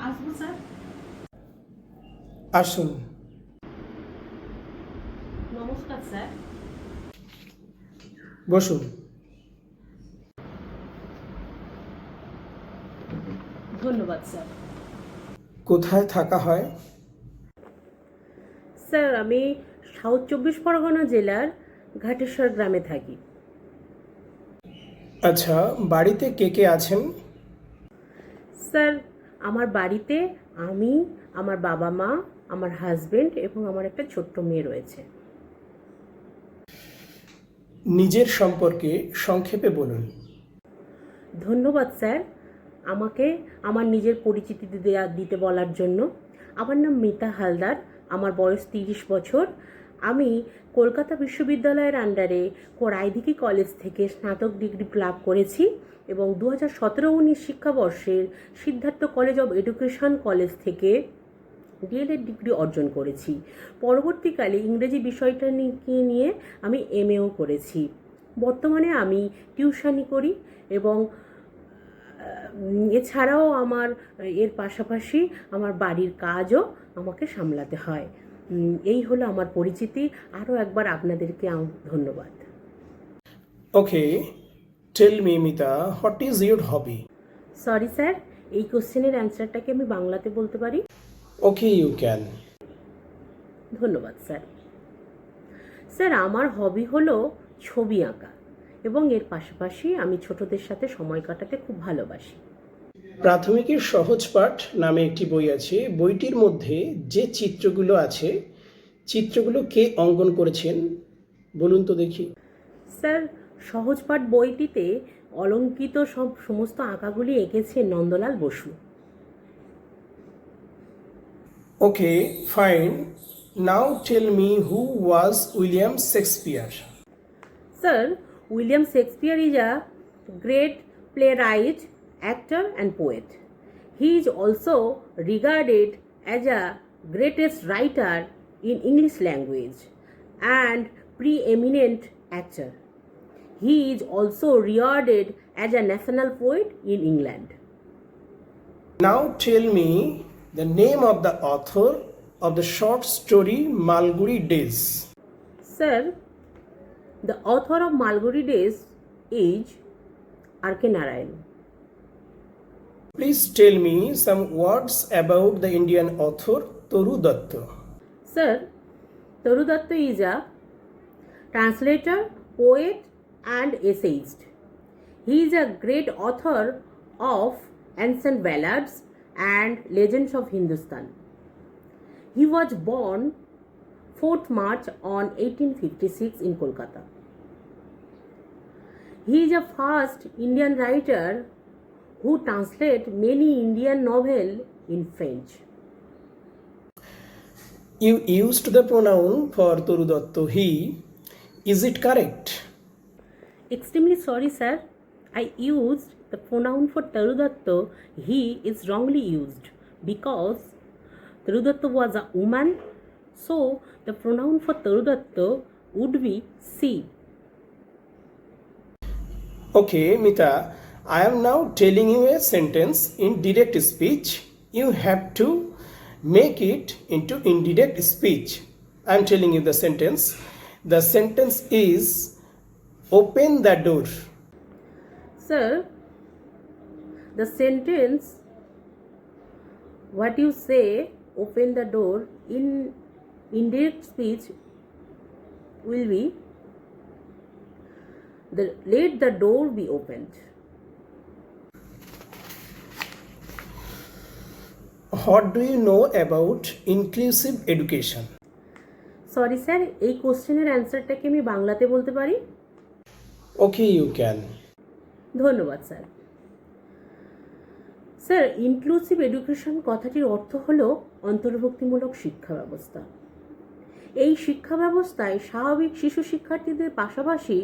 আসবো স্যার। আসুন। নমস্কার স্যার। বসুন। ধন্যবাদ স্যার। কোথায় থাকা হয়? স্যার আমি সাউথ চব্বিশ পরগনা জেলার ঘাটেশ্বর গ্রামে থাকি। আচ্ছা, বাড়িতে কে কে আছেন? স্যার আমার বাড়িতে আমি, আমার বাবা মা, আমার হাজবেন্ড এবং আমার একটা ছোট্ট মেয়ে রয়েছে। নিজের সম্পর্কে সংক্ষেপে বলুন। ধন্যবাদ স্যার আমাকে আমার নিজের পরিচিতি দিতে বলার জন্য। আমার নাম মিতা হালদার, আমার বয়স 30 বছর। আমি কলকাতা বিশ্ববিদ্যালয়ের আন্ডারে রায়দিঘি কলেজ থেকে স্নাতক ডিগ্রি লাভ করেছি এবং 2017-19 শিক্ষাবর্ষের Siddhartha college of education college থেকে ডিএলএড ডিগ্রি অর্জন করেছি। পরবর্তীকালে ইংরেজি বিষয়টা নিয়ে আমি এমএও করেছি। বর্তমানে আমি টিউশনি করি এবং এছাড়াও আমার এর পাশাপাশি আমার বাড়ির কাজও আমাকে সামলাতে হয়। এই হলো আমার পরিচিতি। আরও একবার আপনাদেরকে ধন্যবাদ। Okay, tell me Mita, what is your hobby? Sorry sir, এই কোশ্চেনের অ্যান্সারটাকে আমি বাংলাতে বলতে পারি? Okay, you can. ধন্যবাদ স্যার। স্যার আমার হবি হলো ছবি আঁকা এবং এর পাশাপাশি আমি ছোটদের সাথে সময় কাটাতে খুব ভালোবাসি। প্রাথমিকের সহজ পাঠ নামে একটি বই আছে। বইটির মধ্যে যে চিত্রগুলো আছে, চিত্রগুলো কে অঙ্কন করেছেন বলুন তো দেখি। স্যার সহজপাঠ বইটিতে অলঙ্কিত সমস্ত আঁকাগুলি এঁকেছে Nandalal Bose. Okay, fine. Now tell me who was William Shakespeare? Sir William Shakespeare is a great playwright, actor and poet. He is also regarded as a greatest writer in English language and preeminent actor. He is also regarded as a national poet in England. Now tell me the name of the author of the short story Malgudi Days. Sir, the author of Malgudi Days is R.K. Narayan. Please tell me some words about the Indian author Toru Datta. Sir, Toru Datta is a translator, poet and essayist. He is a great author of ancient ballads and legends of Hindustan. He was born 4th March on 1856 in Kolkata. He is a first Indian writer who translated many Indian novels in French. You used the pronoun for Toru Datta he. Is it correct? Extremely sorry, sir. I used the pronoun for Toru Datta he is wrongly used because Toru Datta was a woman, so the pronoun for Toru Datta would be she. Okay, Mita, I am now telling you a sentence in direct speech. You have to make it into indirect speech. I am telling you the sentence. The sentence is open the door. Sir, the sentence what you say open the door in indirect speech will be let the door be opened. What do you know about inclusive education? Sorry sir, এই কোশ্চেনের অ্যান্সারটাকে আমি বাংলাতে বলতে পারি? Okay, you can. ধন্যবাদ sir. Sir inclusive education কথাটির অর্থ হল অন্তর্ভুক্তিমূলক শিক্ষা ব্যবস্থা। এই শিক্ষা ব্যবস্থায় স্বাভাবিক শিশু শিক্ষার্থীদের পাশাপাশি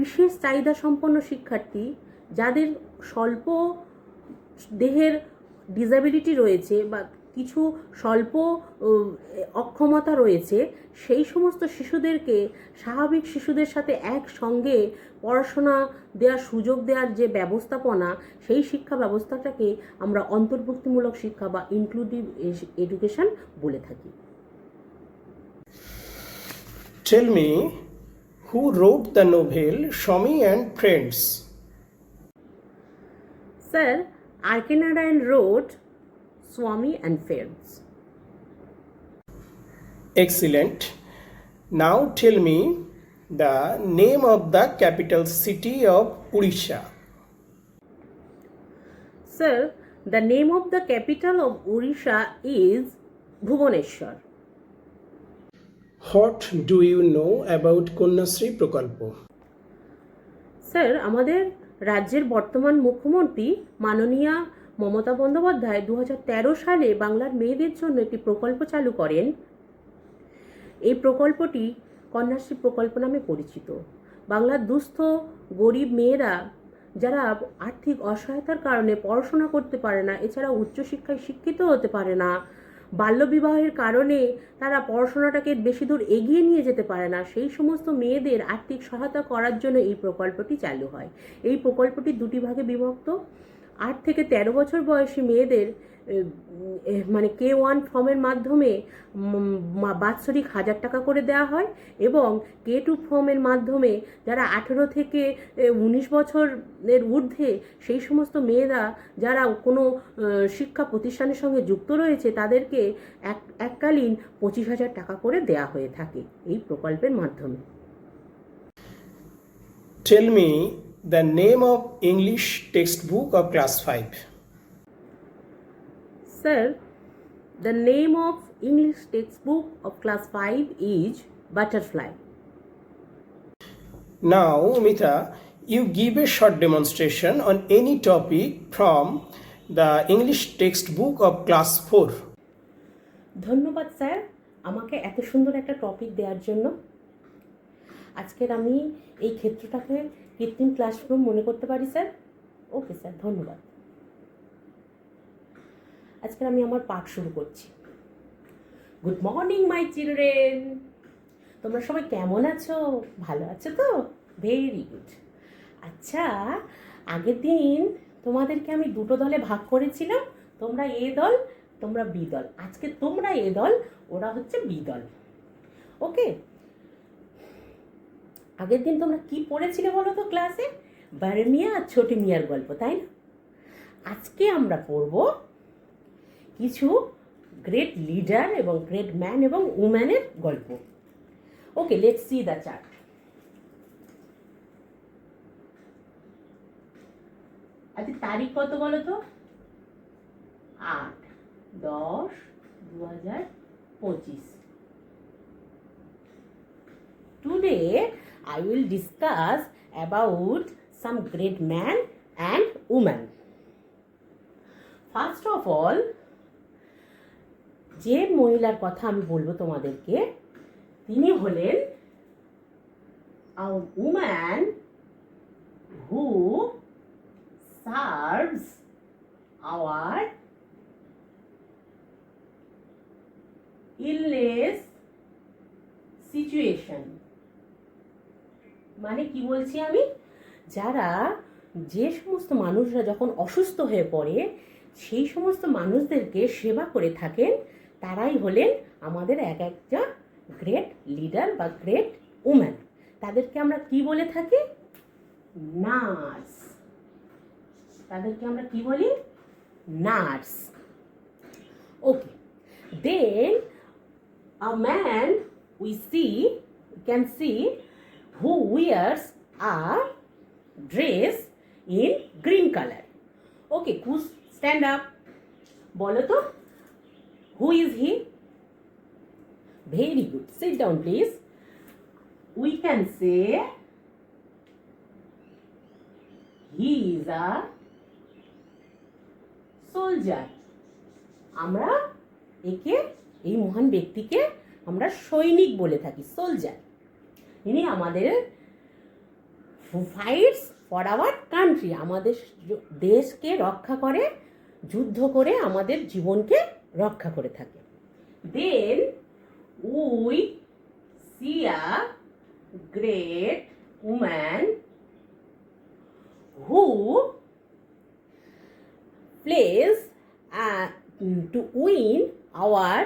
বিশেষ চাহিদা সম্পন্ন শিক্ষার্থী যাদের স্বল্প দেহের ডিসএবিলিটি রয়েছে বা কিছু স্বল্প অক্ষমতা রয়েছে, সেই সমস্ত শিশুদেরকে স্বাভাবিক শিশুদের সাথে একসঙ্গে পড়াশোনা দেওয়ার সুযোগ দেওয়ার যে ব্যবস্থাপনা, সেই শিক্ষা ব্যবস্থাটাকে আমরা অন্তর্ভুক্তিমূলক শিক্ষা বা ইনক্লুসিভ এডুকেশন বলে থাকি। Tell me, who wrote the novel Swami and Friends? Sir, R.K. Narayan wrote Swami and Friends. Excellent. Now tell me the name of the capital city of Odisha. Sir, the name of the capital of Odisha is Bhubaneswar. What do you know about Konyashree Prokalpo? Sir, আমাদের রাজ্যের বর্তমান মুখ্যমন্ত্রী মাননীয়া মমতা বন্দ্যোপাধ্যায় 2013 সালে বাংলার মেয়েদের জন্য একটি প্রকল্প চালু করেন। এই প্রকল্পটি কন্যাশ্রী প্রকল্প নামে পরিচিত। বাংলার দুস্থ গরিব মেয়েরা যারা আর্থিক অসহায়তার কারণে পড়াশোনা করতে পারে না, এছাড়া উচ্চশিক্ষায় শিক্ষিত হতে পারে না, বাল্যবিবাহের কারণে তারা পড়াশোনাটাকে বেশি দূর এগিয়ে নিয়ে যেতে পারে না, সেই সমস্ত মেয়েদের আর্থিক সহায়তা করার জন্য এই প্রকল্পটি চালু হয়। এই প্রকল্পটি দুটি ভাগে বিভক্ত। 8 থেকে 13 বছর বয়সী মেয়েদের মানে K1 ফর্মের মাধ্যমে বাৎসরিক 1000 টাকা করে দেওয়া হয়, এবং K2 ফর্মের মাধ্যমে যারা 18 থেকে 19 বছরের ঊর্ধ্বে সেই সমস্ত মেয়েরা যারা কোনো শিক্ষা প্রতিষ্ঠানের সঙ্গে যুক্ত রয়েছে তাদেরকে এককালীন 25,000 টাকা করে দেওয়া হয়ে থাকে এই প্রকল্পের মাধ্যমে। Tell me the name of English textbook of class 5. Sir, the name of English textbook of class 5 is Butterfly. Now, Mita, you give a short demonstration on any topic from the English textbook of class 4. ধন্যবাদ sir, আমাকে এত সুন্দর একটা topic দেওয়ার জন্য। আজকের আমি এই ক্ষেত্রটাকে কৃত্রিম ক্লাসরুম মনে করতে পারি স্যার। ওকে স্যার, ধন্যবাদ। আজকে আমি আমার পাঠ শুরু করছি। গুড মর্নিং মাই চিলড্রেন, তোমরা সবাই কেমন আছো? ভালো আছো তো? Very good. আচ্ছা, আগের দিন তোমাদেরকে আমি দুটো দলে ভাগ করেছিলাম, তোমরা এ দল, তোমরা বি দল। আজকে তোমরা এ দল, ওরা হচ্ছে বি দল। ওকে, আগের দিন তোমরা কি পড়েছিলে বলো তো ক্লাসে? বড় মিয়া আর ছোট মিয়ার গল্প, তাই না? আজকে আমরা পড়ব কিছু গ্রেট লিডার এবং গ্রেট ম্যান এবং উম্যানের গল্প। ওকে, লেটস সি দ্য চার্ট। আচ্ছা, তারিখ কত বলো তো? 8/10/2025। Today I will discuss about some great man and woman. First of all, যে মহিলার কথা আমি বলবো তোমাদেরকে, তিনি হলেন a woman who serves our illness situation. মানে কি বলছি আমি? যারা যে সমস্ত মানুষরা যখন অসুস্থ হয়ে পড়ে সেই সমস্ত মানুষদেরকে সেবা করে থাকেন, তারাই হলেন আমাদের এক একটা গ্রেট লিডার বা গ্রেট উম্যান। তাদেরকে আমরা কি বলে থাকি? নার্স। তাদেরকে আমরা কি বলি? Nurse. Okay, then a man we can see who wears a dress in green color. Okay, who's stand up? বলো তো, who is he? Very good. Sit down, please. We can say he is a soldier. আমরা একে, এই মহান ব্যক্তিকে আমরা সৈনিক বলে থাকি, সোলজার। ইনি আমাদের ফাইটস ফর আওয়ার কান্ট্রি, আমাদের দেশকে রক্ষা করে, যুদ্ধ করে আমাদের জীবনকে রক্ষা করে থাকে। Then we see a great woman who plays to win our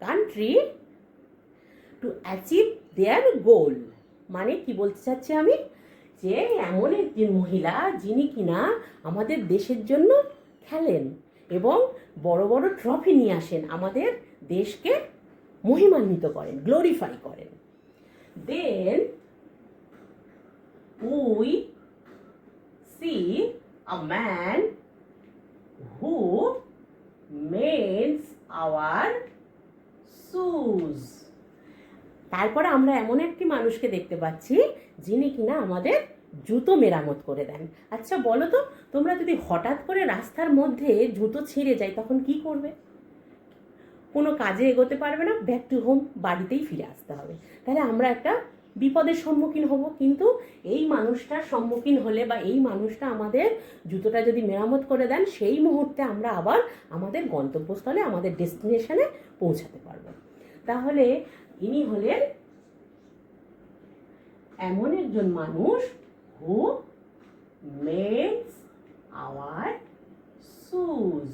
country to achieve their goal. মানে কি বলতে চাচ্ছি আমি, যে এমন একজন মহিলা যিনি কিনা আমাদের দেশের জন্য খেলেন এবং বড় বড় ট্রফি নিয়ে আসেন, আমাদের দেশকে মহিমান্বিত করেন, গ্লোরিফাই করেন। Then we see a man who mends our shoes. তারপরে আমরা এমন একটি মানুষকে দেখতে পাচ্ছি যিনি কিনা আমাদের জুতো মেরামত করে দেন। আচ্ছা বলো তো, তোমরা যদি হঠাৎ করে রাস্তার মধ্যে জুতো ছিঁড়ে যায় তখন কি করবে? কোনো কাজে এগোতে পারবে না, ব্যাক টু হোম, বাড়িতেই ফিরে আসতে হবে। তাহলে আমরা একটা বিপদের সম্মুখীন হব। কিন্তু এই মানুষটার সম্মুখীন হলে বা এই মানুষটা আমাদের জুতোটা যদি মেরামত করে দেন, সেই মুহূর্তে আমরা আবার আমাদের গন্তব্যস্থলে, আমাদের ডেস্টিনেশনে পৌঁছাতে পারবো। তাহলে ইনি হলেন এমন একজন মানুষ হু মেক্স আওয়ার শুজ,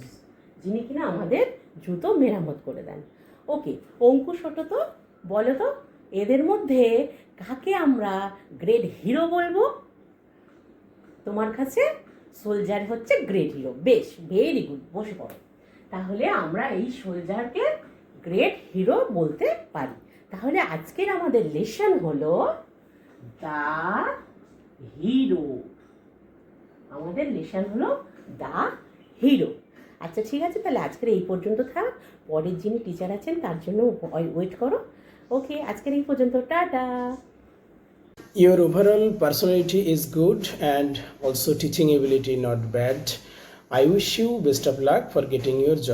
যিনি কিনা আমাদের জুতো মেরামত করে দেন। ওকে অঙ্কুশ, ওটো তো বলো তো, এদের মধ্যে কাকে আমরা গ্রেট হিরো বলবো? তোমার কাছে সোলজার হচ্ছে গ্রেট হিরো। বেশ, ভেরি গুড, বসে পড়ো। তাহলে আমরা এই সোলজারকে গ্রেট হিরো বলতে পারি। তাহলে আজকের আমাদের লেসন হলো দ্য হিরো। আমাদের লেসন হলো দ্য হিরো। আচ্ছা ঠিক আছে, তাহলে আজকের এই পর্যন্ত থাক। পরের যিনি টিচার আছেন তার জন্য ওয়েট করো। ওকে, আজকের এই পর্যন্ত, tata. Your overall personality is good and also teaching ability not bad. I wish you best of luck for getting your job.